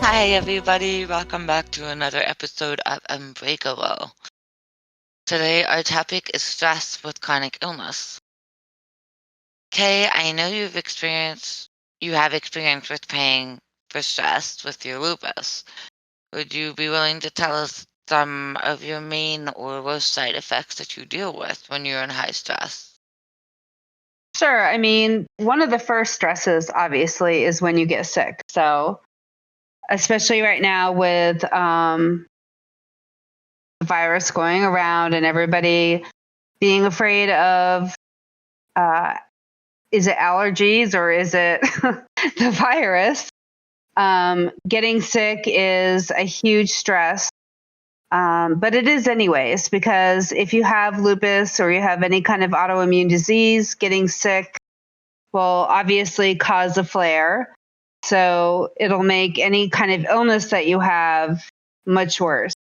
Hi, everybody. Welcome back to another episode of Unbreakable. Today, our topic is stress with chronic illness. Kay, I know you have experience with paying for stress with your lupus. Would you be willing to tell us some of your main or worst side effects that you deal with when you're in high stress? Sure. I mean, one of the first stresses, obviously, is when you get sick. So, especially right now with the virus going around and everybody being afraid of uh, is it allergies or is it the virus? Getting sick is a huge stress. But it is anyways, because if you have lupus or you have any kind of autoimmune disease, getting sick will obviously cause a flare. So it'll make any kind of illness that you have much worse.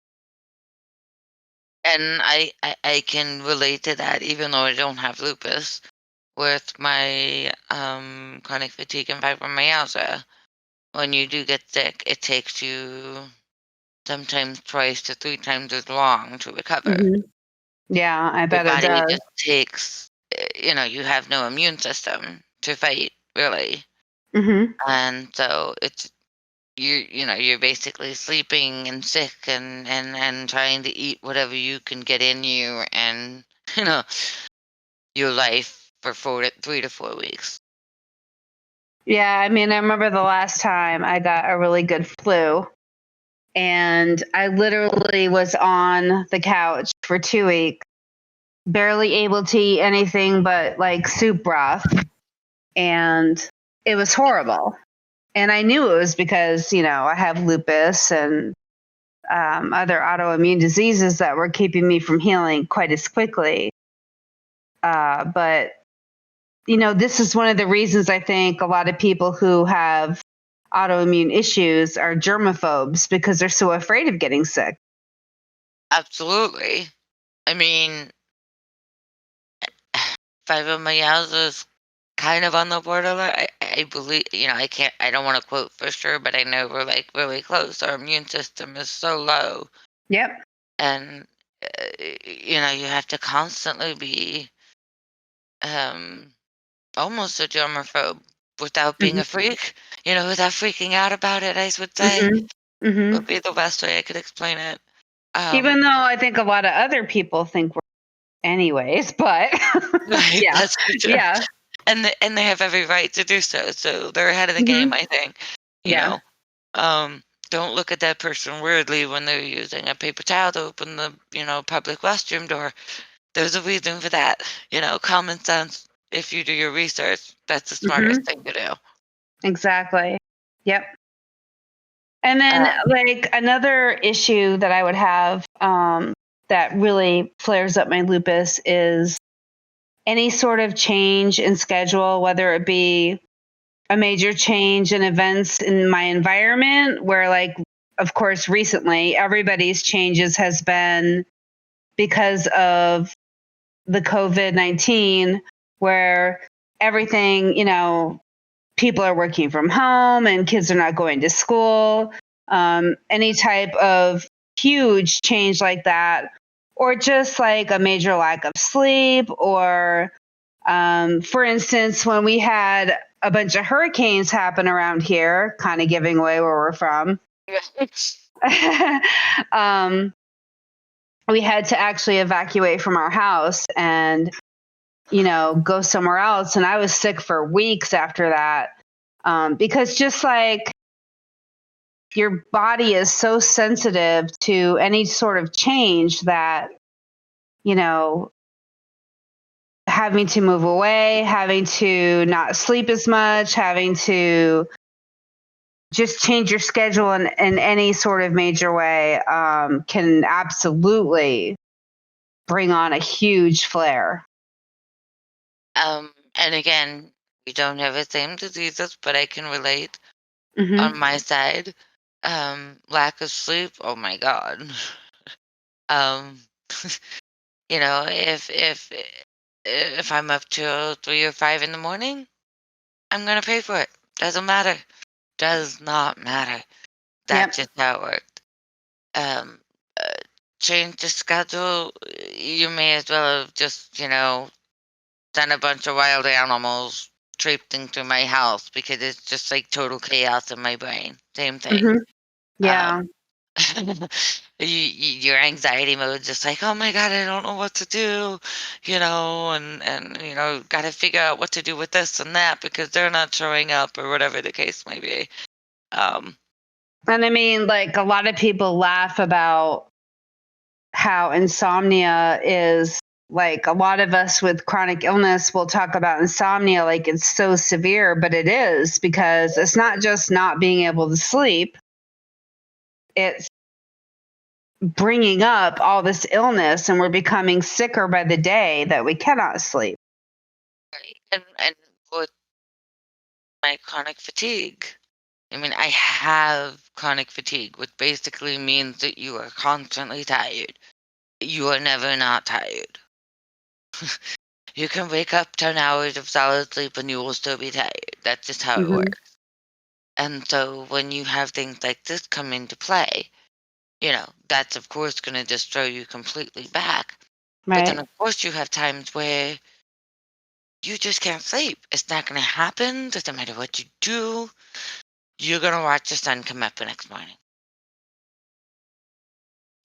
And I can relate to that, even though I don't have lupus, with my chronic fatigue and fibromyalgia. When you do get sick, it takes you sometimes twice to three times as long to recover. Hmm. Yeah, I Your bet it body does. just takes, you have no immune system to fight, really. Hmm. And so you're basically sleeping and sick and trying to eat whatever you can get in you and, you know, your life for 3 to 4 weeks. Yeah, I mean, I remember the last time I got a really good flu, and I literally was on the couch for 2 weeks, barely able to eat anything but like soup broth. And it was horrible. And I knew it was because, I have lupus and other autoimmune diseases that were keeping me from healing quite as quickly. But, this is one of the reasons I think a lot of people who have autoimmune issues are germaphobes because they're so afraid of getting sick. Absolutely. I mean, fibromyalgia is kind of on the borderline. I believe, I don't want to quote for sure, but I know we're like really close. Our immune system is so low. Yep. And, you have to constantly be um, almost a germaphobe without being a Hmm. freak, without freaking out about it, I would say, Hmm. Hmm. would be the best way I could explain it. Even Um, though I think a lot of other people think we're anyways, but right, yeah, that's for sure. yeah. And they have every right to do so. So they're ahead of the game, Hmm. I think. You Yeah. know, don't look at that person weirdly when they're using a paper towel to open the, public restroom door. There's a reason for that. Common sense. If you do your research, that's the smartest Hmm. thing to do. Exactly. Yep. And then, Um, like, another issue that I would have that really flares up my lupus is any sort of change in schedule, whether it be a major change in events in my environment, where, like, of course, recently everybody's changes has been because of the COVID-19, where everything, people are working from home and kids are not going to school. Any type of huge change like that, or just like a major lack of sleep, or for instance, when we had a bunch of hurricanes happen around here, kind of giving away where we're from, um, we had to actually evacuate from our house and go somewhere else. And I was sick for weeks after that, because just like your body is so sensitive to any sort of change that, you know, having to move away, having to not sleep as much, having to just change your schedule in any sort of major way can absolutely bring on a huge flare. and again, we don't have the same diseases, but I can relate Hmm. on my side. Lack of sleep, oh my God. Um, if I'm up till 3 or 5 in the morning, I'm gonna pay for it. Doesn't matter. Does not matter. That's just how it worked. Um, uh, change the schedule. You may as well have just, done a bunch of wild animals traipsing through my house because it's just like total chaos in my brain. Same thing. Hmm. Um, Yeah. your anxiety mode is just like, oh my god, I don't know what to do, and got to figure out what to do with this and that because they're not showing up or whatever the case may be. Um, And I mean, like, a lot of people laugh about how insomnia is, like, a lot of us with chronic illness will talk about insomnia like it's so severe, but it is, because it's not just not being able to sleep, it's bringing up all this illness, and we're becoming sicker by the day that we cannot sleep. right. And with my chronic fatigue, I mean, I have chronic fatigue, which basically means that you are constantly tired. You are never not tired. You can wake up 10 hours of solid sleep and you will still be tired. That's just how it Hmm. works. And so when you have things like this come into play, that's of course going to just throw you completely back. But then, Right. of course, you have times where you just can't sleep. It's not going to happen. Doesn't matter what you do. You're going to watch the sun come up the next morning.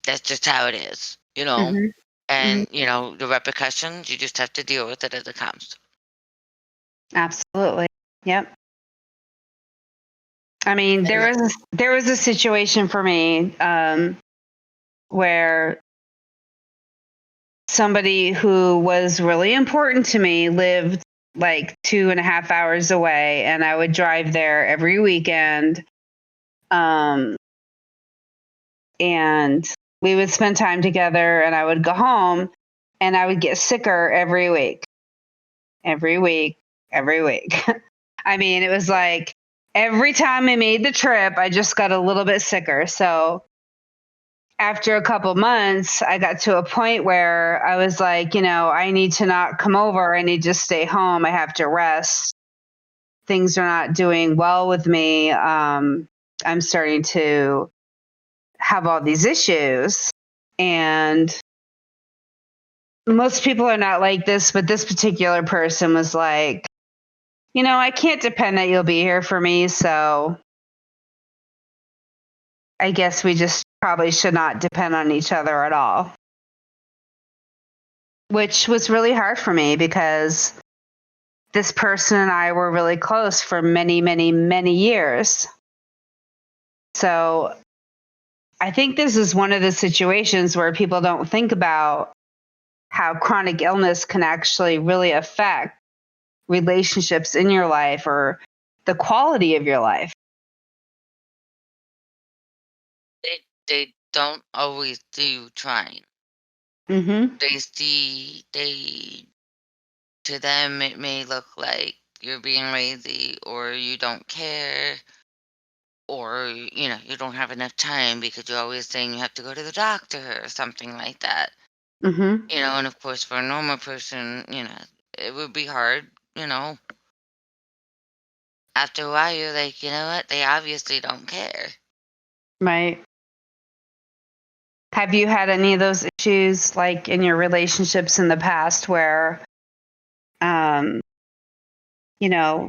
That's just how it is, Hmm. Hmm. And, the repercussions, you just have to deal with it as it comes. Absolutely. Yep. I mean, And there was a situation for me, where somebody who was really important to me lived like 2.5 hours away, and I would drive there every weekend. Um, and we would spend time together, and I would go home, and I would get sicker every week, every week, every week. I mean, it was like every time I made the trip, I just got a little bit sicker. So after a couple months, I got to a point where I was like, I need to not come over. I need to stay home. I have to rest. Things are not doing well with me. I'm starting to have all these issues. And most people are not like this, but this particular person was like, I can't depend that you'll be here for me. So I guess we just probably should not depend on each other at all, which was really hard for me because this person and I were really close for many, many, many years. So I think this is one of the situations where people don't think about how chronic illness can actually really affect relationships in your life or the quality of your life. they don't always see you trying. Hmm. To them, it may look like you're being lazy or you don't care or, you don't have enough time because you're always saying you have to go to the doctor or something like that. Hmm. And of course, for a normal person, it would be hard, you know. After a while, you're like, you know what? They obviously don't care. Right. Have you had any of those issues like in your relationships in the past where, um, you know,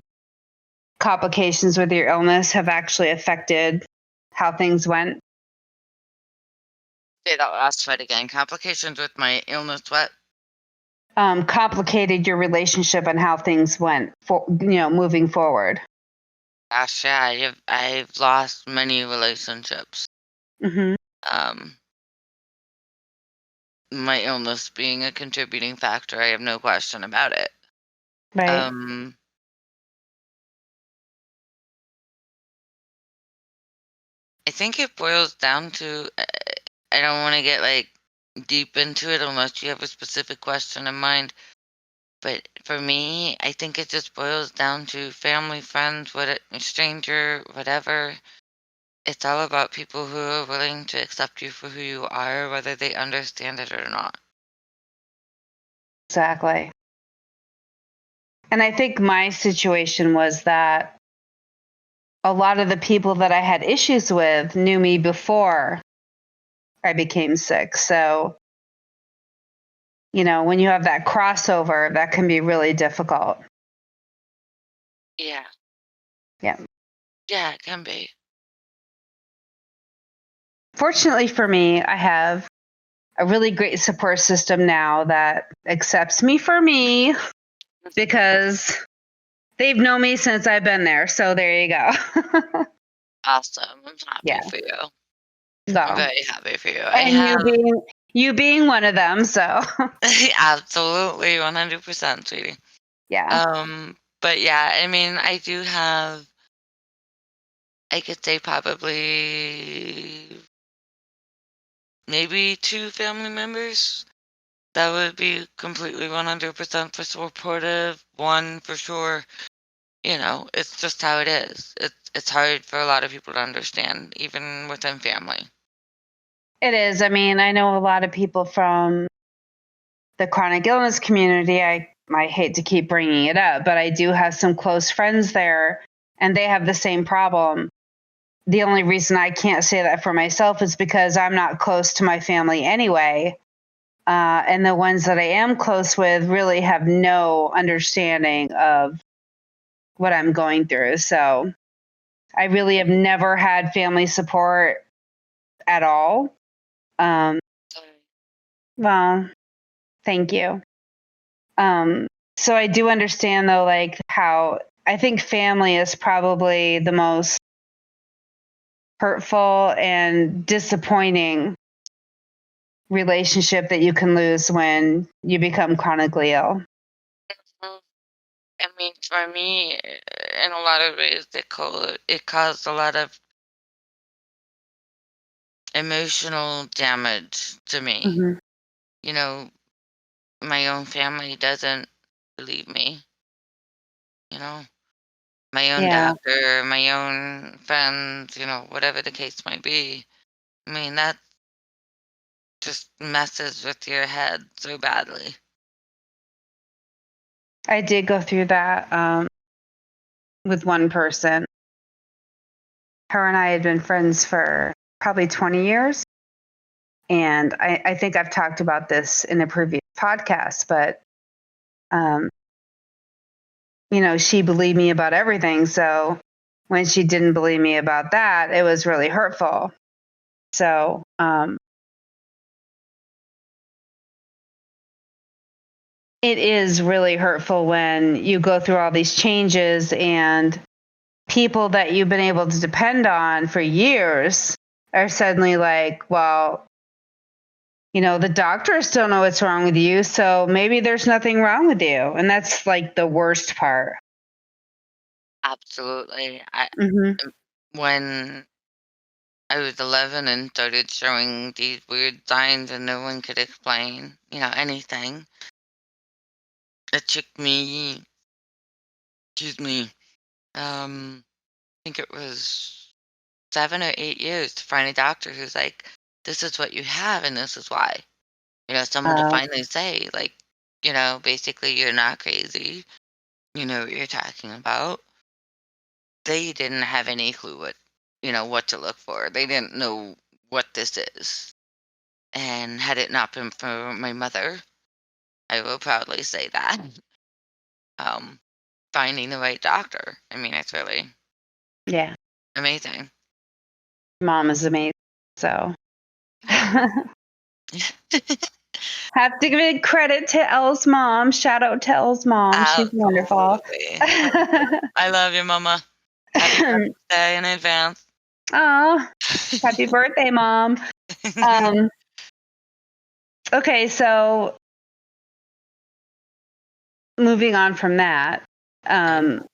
complications with your illness have actually affected how things went? Say that last fight again. Complications with my illness, what? Complicated your relationship and how things went for, moving forward. Gosh, yeah, I've lost many relationships. Hmm. Um, my illness being a contributing factor, I have no question about it. Right. Um, I think it boils down to I don't want to get like deep into it unless you have a specific question in mind. But for me, I think it just boils down to family, friends, a stranger, whatever. It's all about people who are willing to accept you for who you are, whether they understand it or not. Exactly. And I think my situation was that a lot of the people that I had issues with knew me before I became sick. So, when you have that crossover, that can be really difficult. Yeah. Yeah. Yeah, it can be. Fortunately for me, I have a really great support system now that accepts me for me because they've known me since I've been there. So there you go. Awesome. I'm happy Yeah. for you. I'm So, very happy for you. I and have you being one of them. So absolutely 100%, sweetie. yeah. But yeah, I mean, I do have, I could say probably maybe two family members that would be completely 100% for supportive. One for sure, it's just how it is. It's hard for a lot of people to understand, even within family. It is. I mean, I know a lot of people from the chronic illness community. I hate to keep bringing it up, but I do have some close friends there and they have the same problem. The only reason I can't say that for myself is because I'm not close to my family anyway. And the ones that I am close with really have no understanding of what I'm going through. So I really have never had family support at all. Um, well, thank you. So I do understand though, like how I think family is probably the most hurtful and disappointing relationship that you can lose when you become chronically ill. Mhm. I mean, for me, in a lot of ways, it caused a lot of emotional damage to me. Hmm. You know, my own family doesn't believe me, you know, my own Yeah, doctor, my own friends, whatever the case might be. I mean, that just messes with your head so badly. I did go through that with one person. Her and I had been friends for probably 20 years. And I think I've talked about this in a previous podcast, but, um, she believed me about everything. So when she didn't believe me about that, it was really hurtful. So, it is really hurtful when you go through all these changes and people that you've been able to depend on for years are suddenly like, well, the doctors don't know what's wrong with you, so maybe there's nothing wrong with you. And that's like the worst part. Absolutely. Hmm. When I was 11 and started showing these weird signs and no one could explain, anything. It took me, excuse me, I think it was 7 or 8 years to find a doctor who's like, this is what you have and this is why. Someone to Uh, finally say, like, basically you're not crazy. You know what you're talking about. They didn't have any clue what to look for. They didn't know what this is. And had it not been for my mother, I will proudly say that. Um, Finding the right doctor. I mean, it's really yeah, amazing. mom is amazing. So have to give credit to Elle's mom. Shout out to Elle's mom. She's wonderful. Absolutely. I love you, mama. Happy birthday in advance. Oh, happy birthday, mom. Um, okay, so moving on from that, um,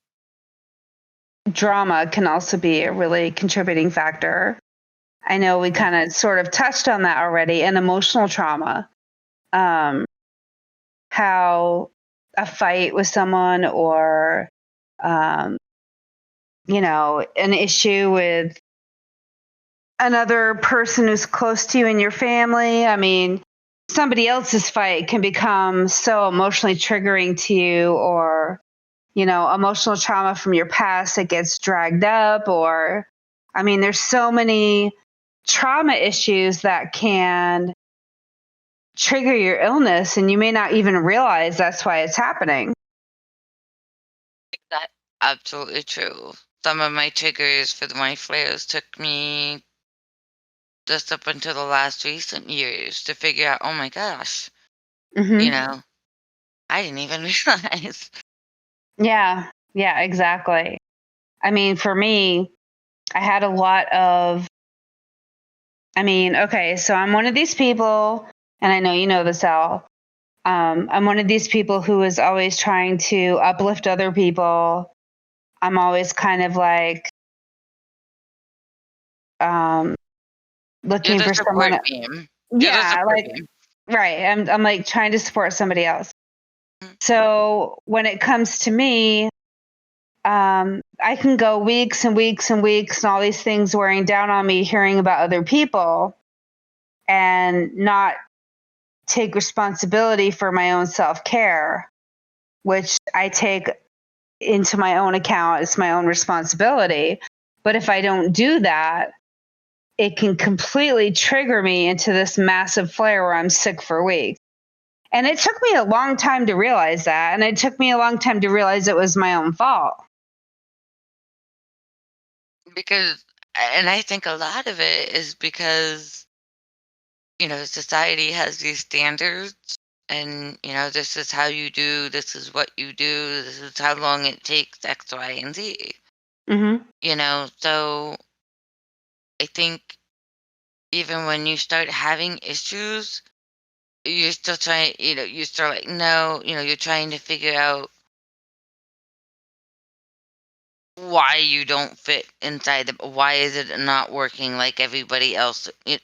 drama can also be a really contributing factor. I know we kind of sort of touched on that already, and emotional trauma. Um, how a fight with someone or, um, an issue with another person who's close to you in your family. I mean, somebody else's fight can become so emotionally triggering to you, or emotional trauma from your past that gets dragged up, or, I mean, there's so many trauma issues that can trigger your illness, and you may not even realize that's why it's happening. That's absolutely true. Some of my triggers for my flares took me just up until the last recent years to figure out, oh my gosh, you Hmm. know, I didn't even realize. Yeah, yeah, exactly. I mean, for me, I had a lot of, I mean, okay, so I'm one of these people, and I know you know this, Al. I'm one of these people who is always trying to uplift other people. I'm always kind of like um, You're looking the for support someone. beam. You're the Yeah, support like, beam. right. I'm like trying to support somebody else. Mm. So when it comes to me, I can go weeks and weeks and weeks and all these things wearing down on me, hearing about other people, and not take responsibility for my own self care, which I take into my own account. It's my own responsibility. But if I don't do that, it can completely trigger me into this massive flare where I'm sick for weeks. And it took me a long time to realize that. And it took me a long time to realize it was my own fault. Because, and I think a lot of it is because, society has these standards and, this is how you do, this is what you do, this is how long it takes X, Y, and Z. Hmm. So I think even when you start having issues, you're still trying, you're still like, no, you're trying to figure out why you don't fit inside why is it not working like everybody else, at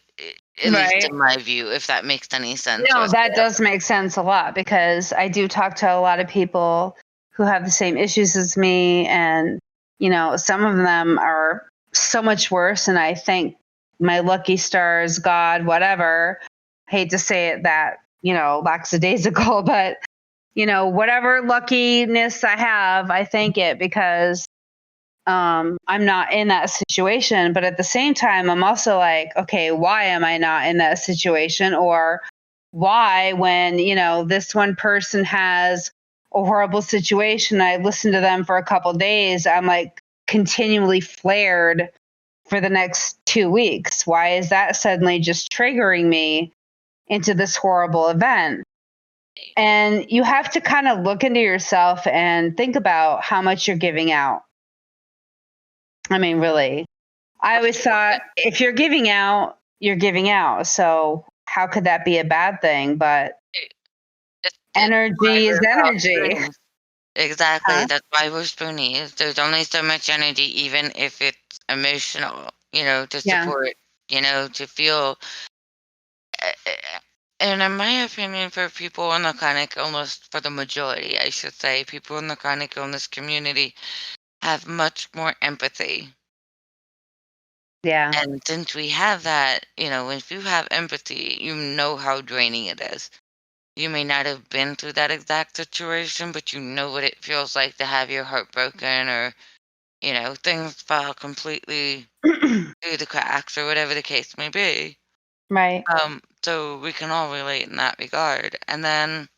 least Right. in my view, if that makes any sense No, that whatsoever. does make sense a lot because I do talk to a lot of people who have the same issues as me. And, some of them are so much worse. And I thank my lucky stars, God, whatever. Hate to say it that, lackadaisical, but, whatever luckiness I have, I thank it because I'm not in that situation. But at the same time, I'm also like, okay, why am I not in that situation? Or why, when, this one person has a horrible situation, I listen to them for a couple days, I'm like continually flared for the next 2 weeks. Why is that suddenly just triggering me into this horrible event? And you have to kind of look into yourself and think about how much you're giving out. I mean, really, I always thought if you're giving out, you're giving out. So how could that be a bad thing? But It's why energy is we're called energy. spoonies. Exactly, Huh? that's why we're spoonies. There's only so much energy, even if it's emotional, to Yeah. support, to feel. And in my opinion, for people in the chronic illness, for the majority, I should say, people in the chronic illness community have much more empathy. Yeah. And since we have that, if you have empathy, you know how draining it is. You may not have been through that exact situation, but you know what it feels like to have your heart broken or, things fall completely through the cracks or whatever the case may be. Right. So we can all relate in that regard. And then,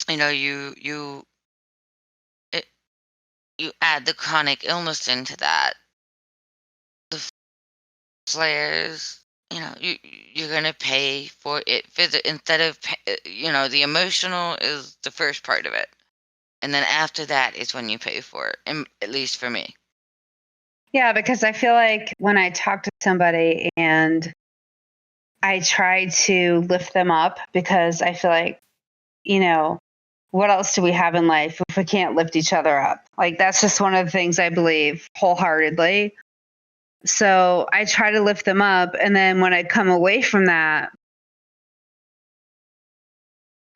it, you add the chronic illness into that, the flares, you're gonna pay for it instead of the emotional is the first part of it, and then after that is when you pay for it, and at least for me. Yeah, because I feel like when I talk to somebody and I try to lift them up, because I feel like, you know, what else do we have in life if we can't lift each other up? Like, that's just one of the things I believe wholeheartedly. So I try to lift them up. And then when I come away from that,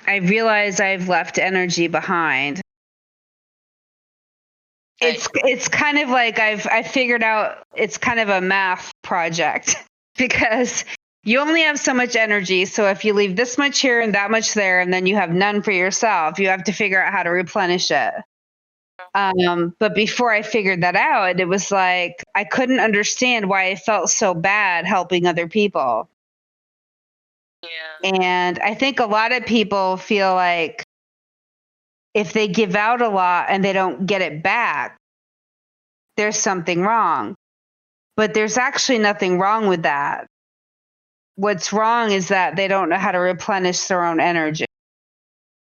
I realize I've left energy behind. Right. It's kind of like I figured out it's kind of a math project because you only have so much energy. So if you leave this much here and that much there, and then you have none for yourself, you have to figure out how to replenish it. But before I figured that out, it was like I couldn't understand why I felt so bad helping other people. Yeah. And I think a lot of people feel like if they give out a lot and they don't get it back, there's something wrong. But there's actually nothing wrong with that. What's wrong is that they don't know how to replenish their own energy,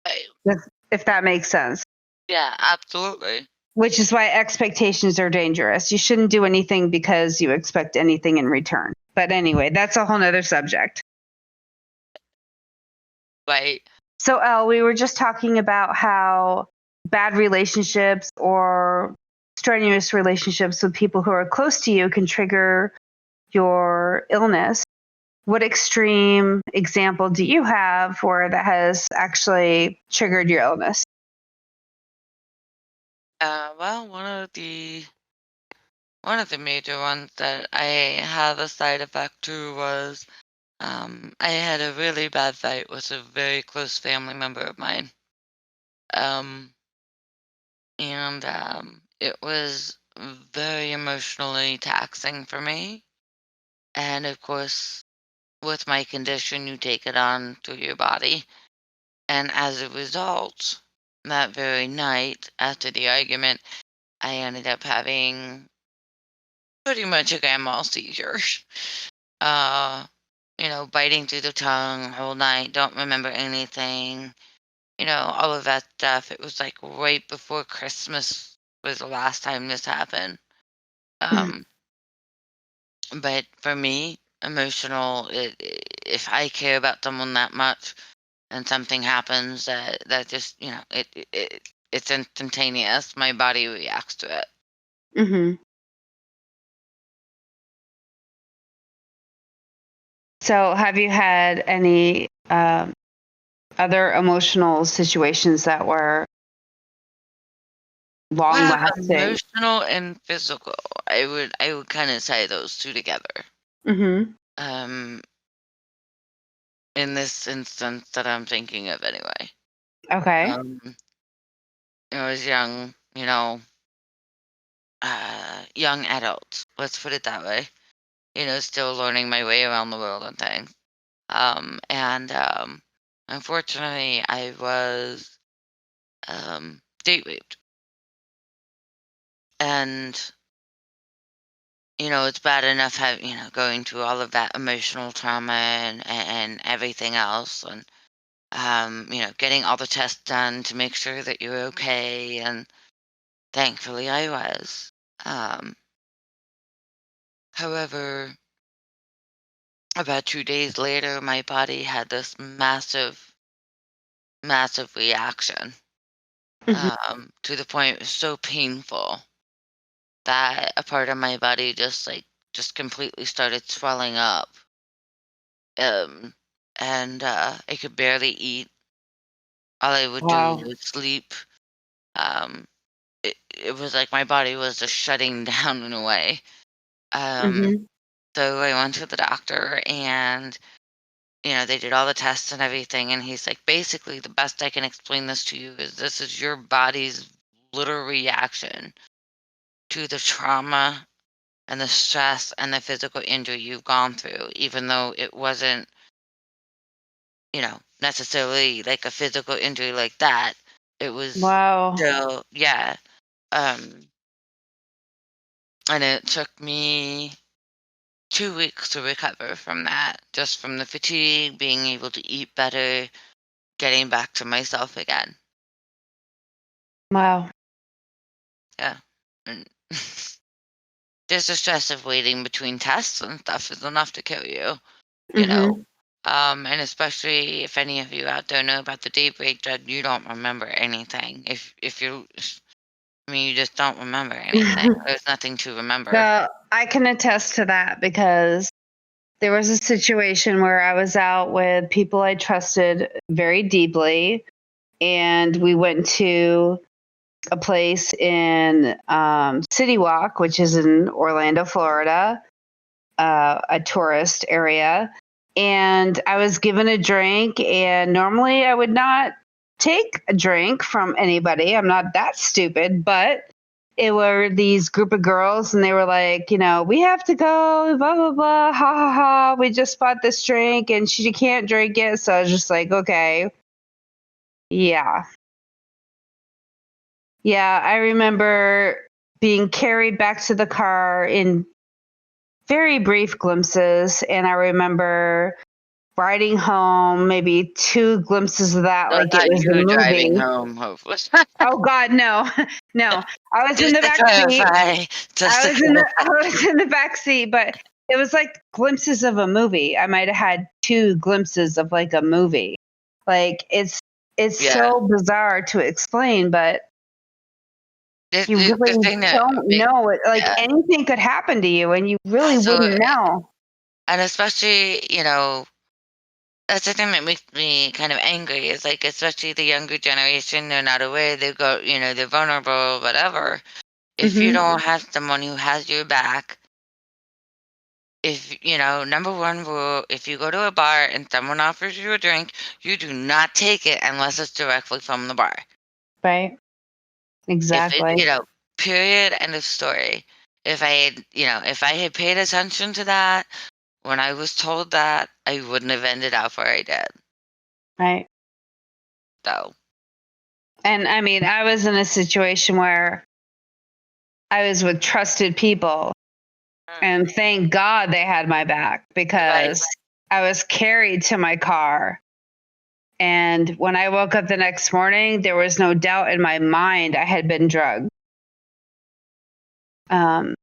Right. if that makes sense. Yeah, absolutely. Which is why expectations are dangerous. You shouldn't do anything because you expect anything in return. But anyway, that's a whole nother subject. Right. So, Elle, we were just talking about how bad relationships or strenuous relationships with people who are close to you can trigger your illness. What extreme example do you have where that has actually triggered your illness? Well, one of the major ones that I had a side effect to was I had a really bad fight with a very close family member of mine. Um, and it was very emotionally taxing for me. And of course, with my condition, you take it on through your body. And as a result, that very night after the argument, I ended up having pretty much a grand mal seizure. Uh, biting through the tongue whole night, don't remember anything, all of that stuff. It was like right before Christmas was the last time this happened. Um, but for me, emotional, if I care about someone that much and something happens that just, it's instantaneous, my body reacts to it. Mm-hmm. So, have you had any other emotional situations that were long Well, lasting? emotional and physical. I would kind of say those two together. Mm-hmm. Um, in this instance that I'm thinking of anyway. Okay. Um, I was young, young adult. Let's put it that way. Still learning my way around the world and things. And unfortunately, I was date raped, and it's bad enough going through all of that emotional trauma and everything else, and getting all the tests done to make sure that you're okay, and thankfully I was. Um, However, about 2 days later, my body had this massive, massive reaction, Mm-hmm. to the point it was so painful that a part of my body just completely started swelling up. Um, and I could barely eat. All I would do Wow. was sleep. Um, it was like my body was just shutting down in a way. Um, Mm-hmm. so I went to the doctor, and they did all the tests and everything, and he's like, basically, the best I can explain this to you is this is your body's literal reaction to the trauma and the stress and the physical injury you've gone through, even though it wasn't, necessarily like a physical injury like that. It was Wow. still, yeah. Um, and it took me 2 weeks to recover from that, just from the fatigue, being able to eat better, getting back to myself again. Wow. Yeah. And just the stress of waiting between tests and stuff is enough to kill you, you know. Mm-hmm. And especially if any of you out there know about the daybreak dread, you don't remember anything. If you, I mean, you just don't remember anything. There's nothing to remember. Well, I can attest to that because there was a situation where I was out with people I trusted very deeply, and we went to a place in City Walk, which is in Orlando, Florida, a tourist area. And I was given a drink, and normally I would not take a drink from anybody. I'm not that stupid, but it were these group of girls and they were like, we have to go, blah, blah, blah, ha, ha, ha. We just bought this drink and she can't drink it. So I was just like, okay. Yeah. Yeah. I remember being carried back to the car in very brief glimpses. And I remember riding home, maybe 2 glimpses of that, So like it not was a you driving movie. home, hopefully. Oh God, no, no. I was in Just the to back seat. clarify. Just to clarify. I was in the back seat, but it was like glimpses of a movie. I might have had 2 glimpses of like a movie. Like it's Yeah. so bizarre to explain, but you The really thing that don't know it. Like yeah, anything could happen to you, and you really wouldn't absolutely. know. And especially, that's the thing that makes me kind of angry is like, especially the younger generation, they're not aware, they go, they're vulnerable, whatever. If you Hmm. don't have someone who has your back, if, number one rule, if you go to a bar and someone offers you a drink, you do not take it unless it's directly from the bar. Right. If it, Exactly. period, end of story. If I had paid attention to that when I was told that, I wouldn't have ended up where I did. Right. So, And I mean, I was in a situation where I was with trusted people, and thank God they had my back right. because I was carried to my car. And when I woke up the next morning, there was no doubt in my mind I had been drugged. Um,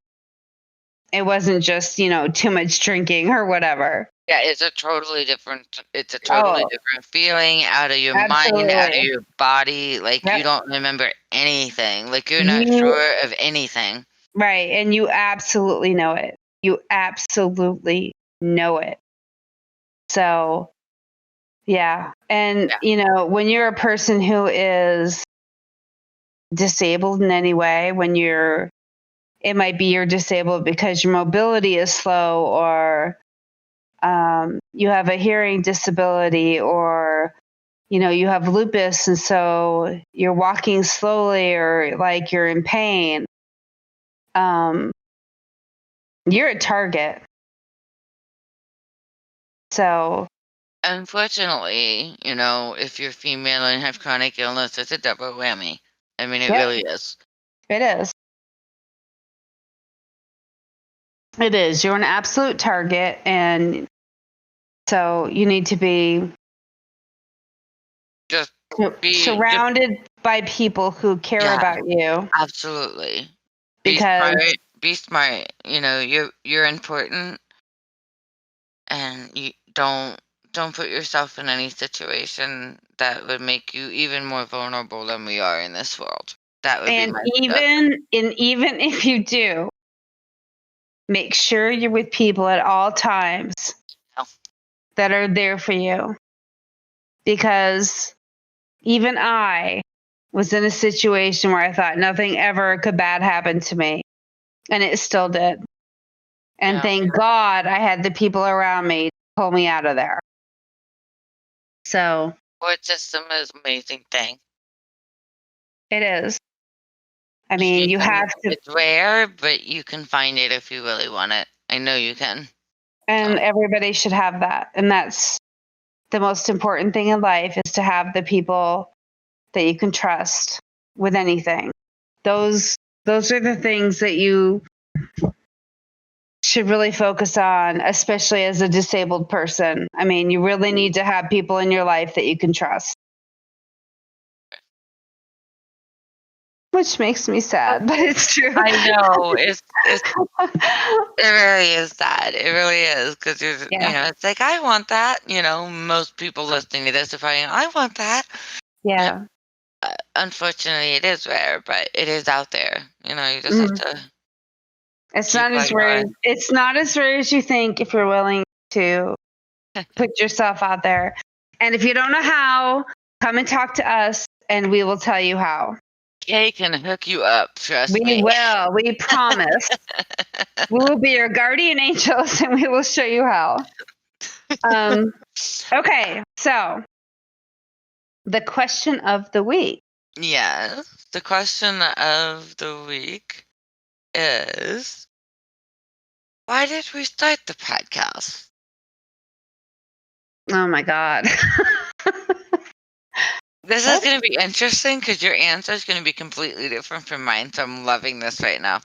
it wasn't just, too much drinking or whatever. Yeah, it's a totally Oh, different feeling out of your mind, out of absolutely. your body. Like you Yep. don't remember anything. Like you're not You, sure of anything. right. And you absolutely know it. You absolutely know it. So, yeah. And, Yeah. when you're a person who is disabled in any way, it might be you're disabled because your mobility is slow, or you have a hearing disability, or you have lupus and so you're walking slowly, or like you're in pain. um, you're a target. So Unfortunately, if you're female and have chronic illness, it's a double whammy. I mean, it yep, really is. it is. It is. You're an absolute target, and so you need to be Just just surrounded by people who care yeah, about you, absolutely. Be because smart. Be smart. You're important, and you don't put yourself in any situation that would make you even more vulnerable than we are in this world. That would be and my stuff. even if you do, make sure you're with people at all times Oh, that are there for you, because even I was in a situation where I thought nothing ever could bad happen to me, and it still did. And yeah. thank God I had the people around me to pull me out of there. So Support system is an amazing thing. it is. I You mean, you can have to, It's rare, but you can find it if you really want it. I know you can. and So, everybody should have that. And that's the most important thing in life, is to have the people that you can trust with anything. Those those are the things that you should really focus on, especially as a disabled person. I mean, you really need to have people in your life that you can trust. Which makes me sad, but it's true. I know it really is sad. It really is because Yeah. it's like I want that. Most people listening to this are probably, I want that. Yeah, Yeah. unfortunately, it is rare, but it is out there. You just have Mhm. to It's keep not on as rare. going. It's not as rare as you think if you're willing to put yourself out there. And if you don't know how, come and talk to us and we will tell you how. Kay can hook you up. Trust We me. will. We promise. We will be your guardian angels and we will show you how. Um, okay. So The question of the week. Yes. The question of the week is, why did we start the podcast? Oh my God. This is going to be interesting because your answer is going to be completely different from mine. So I'm loving this right now.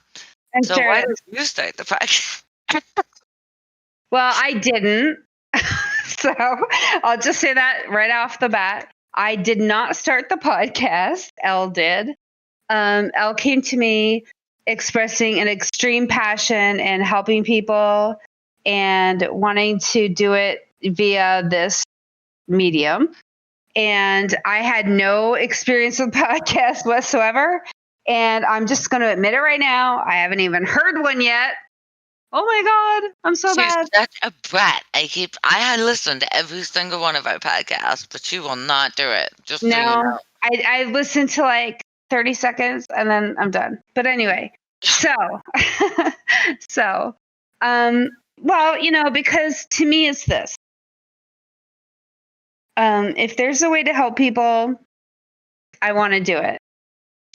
I'm So sure why it did is. you start the podcast? Well, I didn't. So I'll just say that right off the bat. I did not start the podcast. Elle did. Elle came to me expressing an extreme passion in helping people and wanting to do it via this medium. And I had no experience with podcasts whatsoever. And I'm just going to admit it right now. I haven't even heard one yet. Oh my God, I'm so She's bad. such a brat. I had listened to every single one of our podcasts, but she will not do it. Just so you No, know. I listened to like 30 seconds and then I'm done. But anyway, so, so, well, because to me it's this. If there's a way to help people, I want to do it.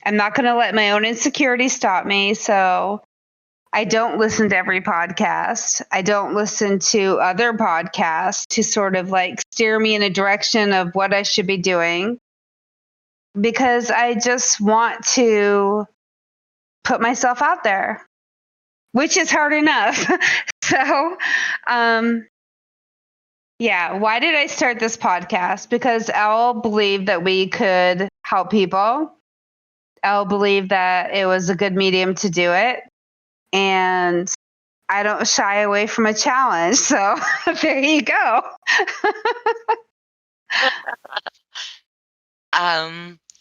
I'm not going to let my own insecurities stop me. So I don't listen to every podcast. I don't listen to other podcasts to sort of like steer me in a direction of what I should be doing because I just want to put myself out there, which is hard enough. So, yeah, why did I start this podcast? Because Elle believed that we could help people. Elle believed that it was a good medium to do it. And I don't shy away from a challenge. So there you go.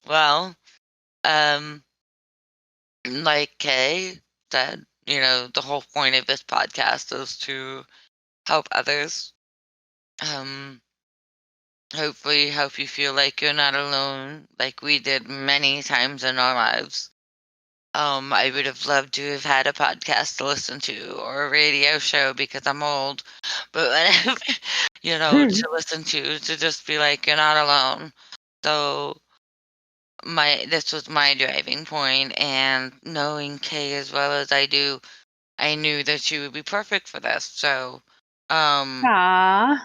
Well, like Kay said, the whole point of this podcast is to help others. Hopefully help you feel like you're not alone, like we did many times in our lives. I would have loved to have had a podcast to listen to or a radio show because I'm old, but whatever, to listen to just be like, you're not alone. So this was my driving point, and knowing Kay as well as I do, I knew that she would be perfect for this. So, Aww.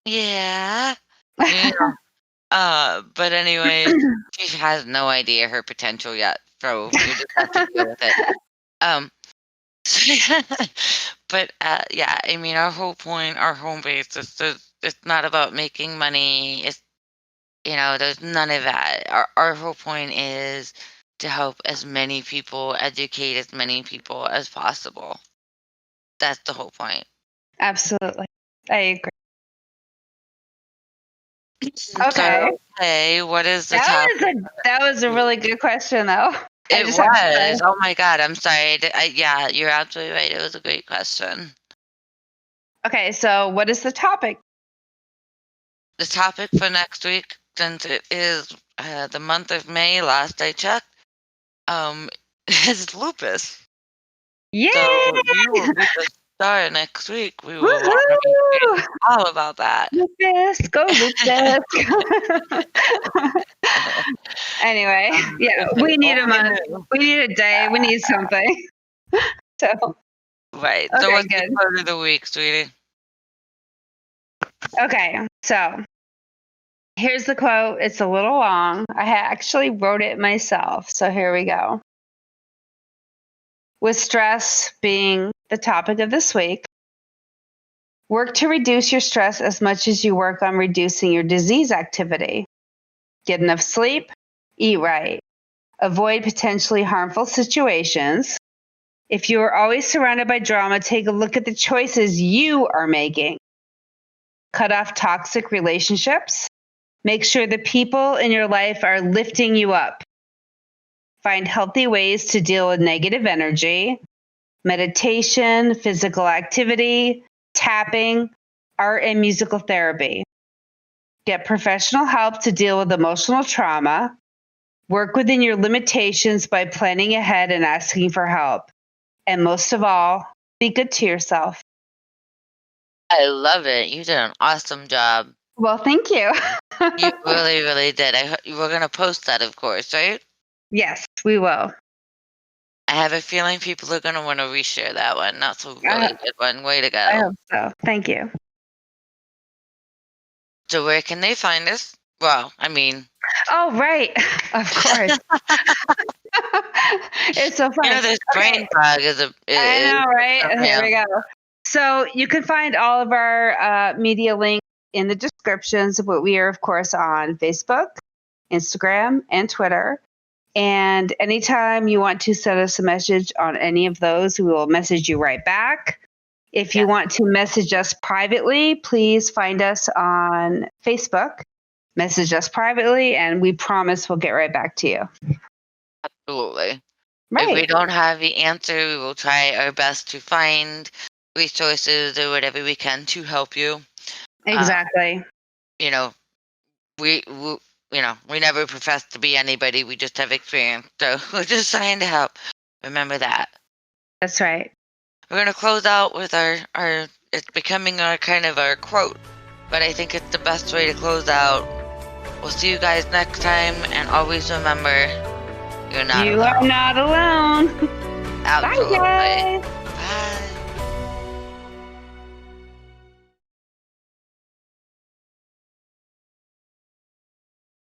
yeah, yeah. But anyway, she has no idea her potential yet, so you just have to deal with it. Um, but yeah, I mean, our whole point, our home base is it's not about making money. It's there's none of that. Our whole point is to help as many people, educate as many people as possible. That's the whole point. Absolutely. I agree. Okay. Okay. So, what is the topic? That was a really good question, though. I It just have to say. was. Oh my God, I'm sorry. Yeah, you're absolutely right. It was a great question. Okay, so what is the topic? The topic for next week, since it is the month of May, last I checked, is lupus. Yay! So you will be the star next week. We will want to Woohoo! hear all about that. Lupus, go Lupus. Anyway, yeah, we need a month. We need a day. We need something. So, Right. So okay, what's good. the quote of the week, sweetie? Okay, so here's the quote. It's a little long. I actually wrote it myself. So here we go. With stress being the topic of this week, work to reduce your stress as much as you work on reducing your disease activity. Get enough sleep, eat right, avoid potentially harmful situations. If you are always surrounded by drama, take a look at the choices you are making. Cut off toxic relationships. Make sure the people in your life are lifting you up. Find healthy ways to deal with negative energy. Meditation, physical activity, tapping, art and musical therapy. Get professional help to deal with emotional trauma. Work within your limitations by planning ahead and asking for help. And most of all, be good to yourself. I love it. You did an awesome job. Well, thank you. You really, really did. We're going to post that, of course, right? Yes, we will. I have a feeling people are going to want to reshare that one. That's a really good one. Way to I go. hope so. Thank you. So where can they find us? Well, I mean... Oh, right. Of course. It's so funny. this brain fog is a... I know, right? Here we go. So you can find all of our media links in the descriptions, but we are, of course, on Facebook, Instagram, and Twitter. And anytime you want to send us a message on any of those, we will message you right back. If you want to message us privately, please find us on Facebook, message us privately, and we promise we'll get right back to you. Absolutely. Right. If we don't have the answer, we will try our best to find resources or whatever we can to help you. Exactly. We never profess to be anybody. We just have experience. So we're just trying to help. Remember that. That's right. We're going to close out with our it's becoming our kind of our quote, but I think it's the best way to close out. We'll see you guys next time, and always remember, you are not alone. Absolutely. Bye, guys.